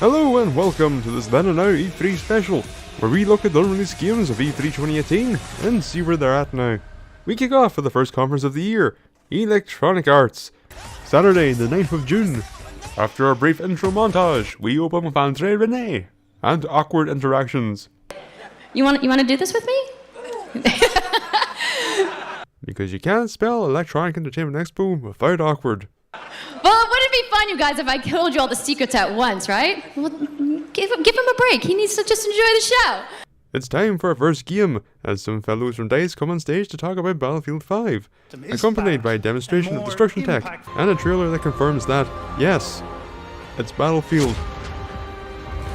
Hello and welcome to this Then and Now E3 special, where we look at the unreleased games of E3 2018 and see where they're at now. We kick off with the first conference of the year, Electronic Arts, Saturday the 9th of June. After a brief intro montage, we open with Andre Rene and awkward interactions. You want to do this with me? Because you can't spell Electronic Entertainment Expo without awkward. Well, wouldn't it be fun, you guys, if I told you all the secrets at once, right? Well, give him a break. He needs to just enjoy the show. It's time for our first game, as some fellows from DICE come on stage to talk about Battlefield 5, accompanied by a demonstration of destruction tech, and a trailer that confirms that, yes, it's Battlefield.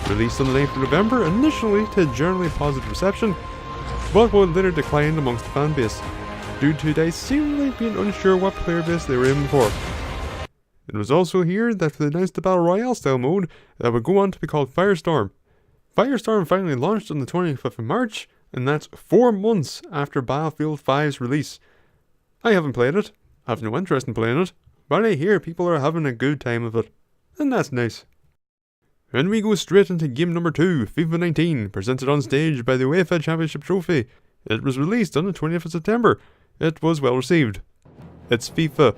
Released on the 9th of November, initially to generally positive reception, but would later decline amongst the fanbase, due to DICE seemingly being unsure what player base they were aiming for. It was also here that they announced the Battle Royale style mode that would go on to be called Firestorm. Firestorm finally launched on the 25th of March, and that's 4 months after Battlefield 5's release. I haven't played it, have no interest in playing it, but I hear people are having a good time of it, and that's nice. And we go straight into game number 2, FIFA 19, presented on stage by the UEFA Championship Trophy. It was released on the 20th of September. It was well received. It's FIFA.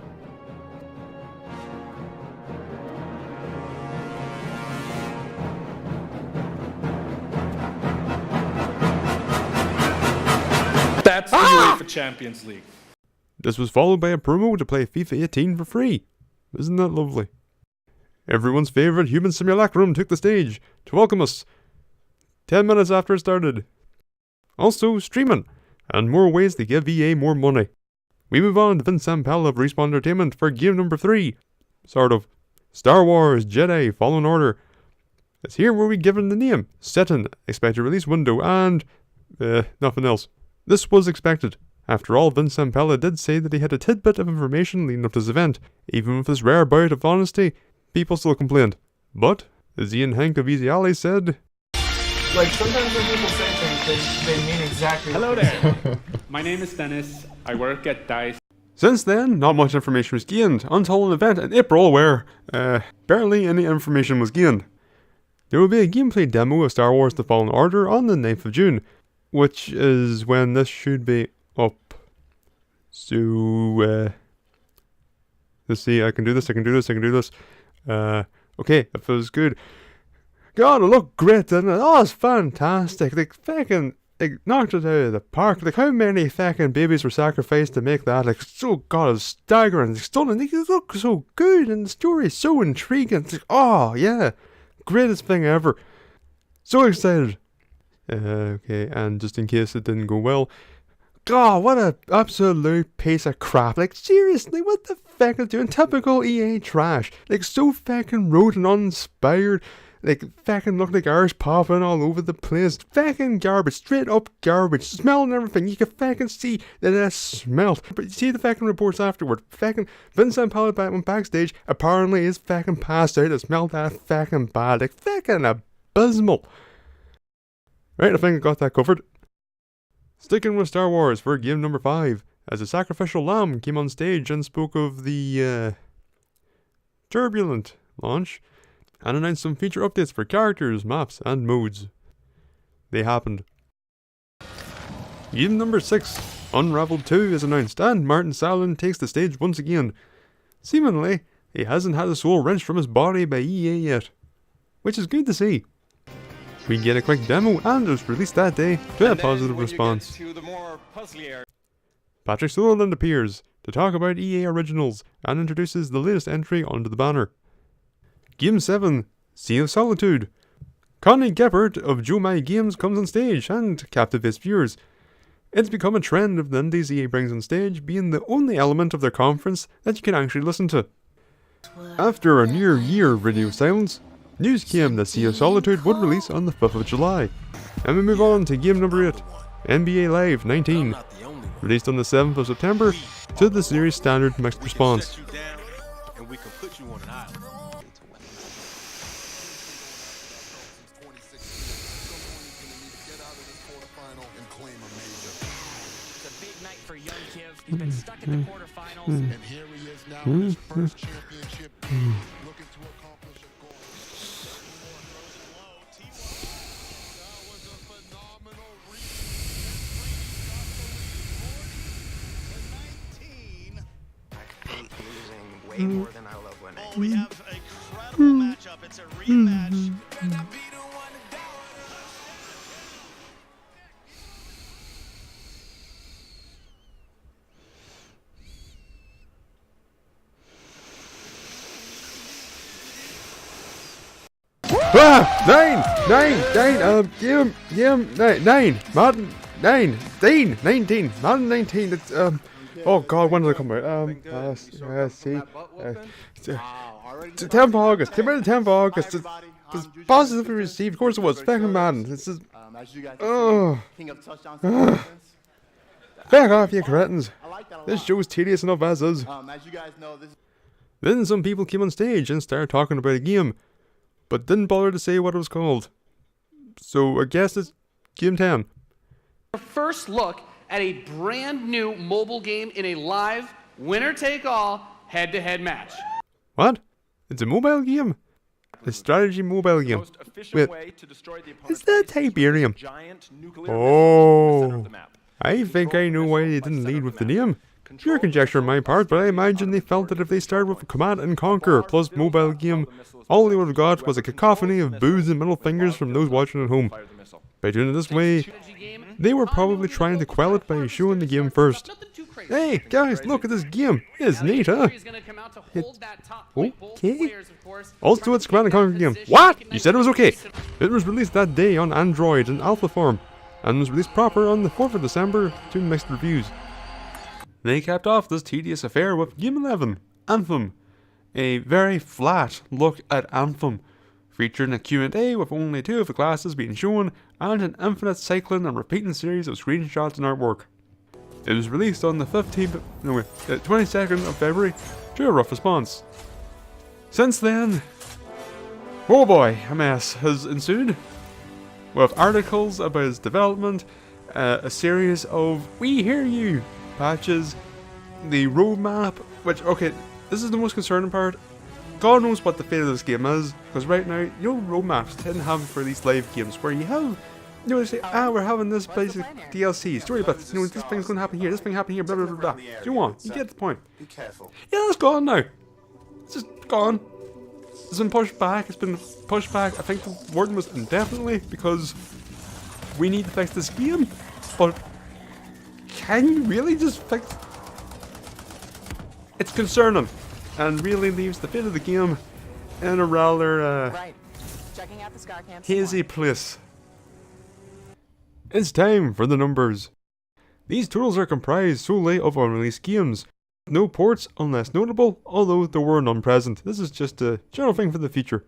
That's the UEFA Champions League. This was followed by a promo to play FIFA 18 for free. Isn't that lovely? Everyone's favourite human simulacrum took the stage to welcome us 10 minutes after it started. Also, streaming, and more ways to give EA more money. We move on to Vince Zampella of Respawn Entertainment for game number 3. Sort of. Star Wars Jedi Fallen Order. It's here where we give it the name, setting, expected release window, and nothing else. This was expected. After all, Vince Zampella did say that he had a tidbit of information leading up to this event. Even with his rare bout of honesty, people still complained. But, as Ian Hank of Easy Alley said, like, sometimes when people say things, they mean exactly Hello there. My name is Dennis. I work at DICE. Since then, not much information was gained, until an event in April where, barely any information was gained. There will be a gameplay demo of Star Wars The Fallen Order on the 9th of June, which is when this should be up. So, let's see, I can do this. Okay, it feels good. God, it looked great, didn't it? Oh, it's fantastic. Like, fucking, like, knocked it out of the park. Like, how many fucking babies were sacrificed to make that? Like, so, God, it's staggering. It's stunning. Like, it looks so good, and the story is so intriguing. It's like, oh, yeah. Greatest thing ever. So excited. Okay, and just in case it didn't go well, God, what a absolute piece of crap. Like, seriously, what the fuck is doing? Typical EA trash. Like, so fucking rote and uninspired. Like, fucking look like Irish popping all over the place. Fucking garbage. Straight up garbage. Smelling everything. You can fucking see that it smelled. But you see the fucking reports afterward. Fucking Vince Zampella went backstage. Apparently his fucking passed out. It smelled that fucking bad. Like, fucking abysmal. Right, I think I got that covered. Sticking with Star Wars for game number 5, as a sacrificial lamb came on stage and spoke of the, turbulent launch, and announced some feature updates for characters, maps, and modes. They happened. Game number 6, Unraveled 2 is announced, and Martin Salin takes the stage once again. Seemingly, he hasn't had the soul wrenched from his body by EA yet, which is good to see. We get a quick demo, and it was released that day to a positive response. Patrick Sutherland appears to talk about EA Originals and introduces the latest entry onto the banner. Game 7, Sea of Solitude. Connie Geppert of Joe My Games comes on stage and captivates viewers. It's become a trend of the indies EA brings on stage being the only element of their conference that you can actually listen to. After a near year of radio silence, news came that Sea of Solitude would release on the 5th of July. And we move on to game number 8, NBA Live 19, released on the 7th of September to the series standard mixed response. He's been stuck in the quarterfinals, and here he is now in his first championship, looking to accomplish a goal. way more than I love winning. Oh, we have a credible matchup. It's a rematch. Madden 19, Madden 19. It's oh God, when did it come out? See, 10th of August. Came out the 10th of August. It was positively received. Of course it was. Back in Madden. This is back off, you cretins. This show is tedious enough as is. As you guys know, this. Then some people came on stage and started talking about a game, but didn't bother to say what it was called. So I guess it's Game 10. Our first look at a brand new mobile game in a live, winner-take-all, head-to-head match. What? It's a mobile game? A strategy mobile game? Wait, is that Tiberium? Oh, I think I know why they didn't lead with the name. Pure conjecture on my part, but I imagine they felt that if they started with a Command and Conquer plus mobile game, all they would have got was a cacophony of boos and middle fingers from those watching at home. By doing it this way, they were probably trying to quell it by showing the game first. Hey guys, look at this game. It's neat, huh? Okay. Also, it's a Command and Conquer game. What? You said it was okay. It was released that day on Android in alpha form, and was released proper on the 4th of December to mixed reviews. They capped off this tedious affair with Game 11, Anthem. A very flat look at Anthem, featuring a Q&A with only 2 of the classes being shown, and an infinite cycling and repeating series of screenshots and artwork. It was released on the 22nd of February to a rough response. Since then, oh boy, a mess has ensued, with articles about its development, a series of "We Hear You" patches, the roadmap, which, okay, this is the most concerning part. God knows what the fate of this game is, because right now, you know, roadmaps tend to have for these live games where you have, you know, they say, we're having this basic DLC, story bits, you know, this thing's gonna happen here, this thing happen here, blah blah blah blah. Do you want? You get the point. Be careful. Yeah, that's gone now. It's just gone. It's been pushed back, I think the wording was indefinitely, because we need to fix this game, but can you really just fix... It's concerning, and really leaves the fate of the game in a rather hazy place. It's time for the numbers. These totals are comprised solely of unreleased games. No ports unless notable, although there were none present. This is just a general thing for the future.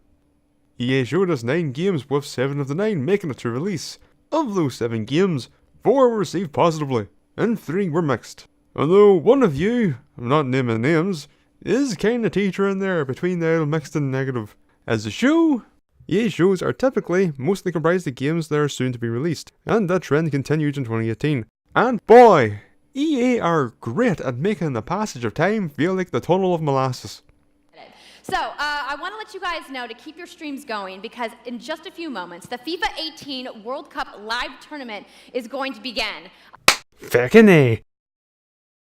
EA showed us 9 games, with 7 of the 9 making it to release. Of those 7 games, 4 were received positively, and 3 were mixed. Although one of you, I'm not naming names, is kinda teeter in there between the mixed and negative. As a show, EA shows are typically mostly comprised of games that are soon to be released, and that trend continued in 2018. And boy, EA are great at making the passage of time feel like the tunnel of molasses. So, I want to let you guys know to keep your streams going, because in just a few moments, the FIFA 18 World Cup live tournament is going to begin. Feckin' A.